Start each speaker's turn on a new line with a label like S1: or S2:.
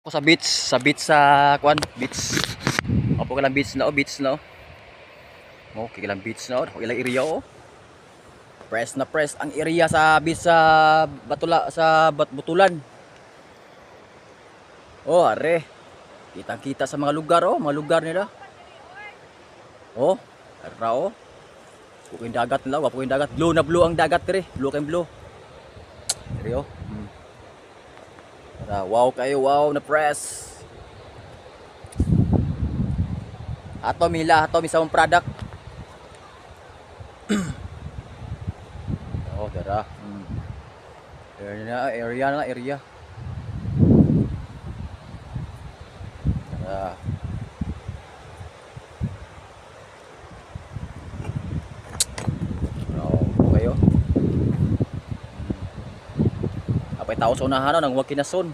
S1: Ako sa kuan, beach. Opo ka lang beach na Okay ka lang beach na Ako ilang area Press na press ang area sa beach sa Butulan. Are. Kitang-kita sa mga lugar nila. Ara Wapo yung dagat nila, wapo yung dagat. Blue na blue ang dagat dire, blue kay blue. Dire wow kayo, wow na press. Ato mi sa mong product. Dara. Area. Dara. Kayo. Apay tao sa unahan nang wag kinason.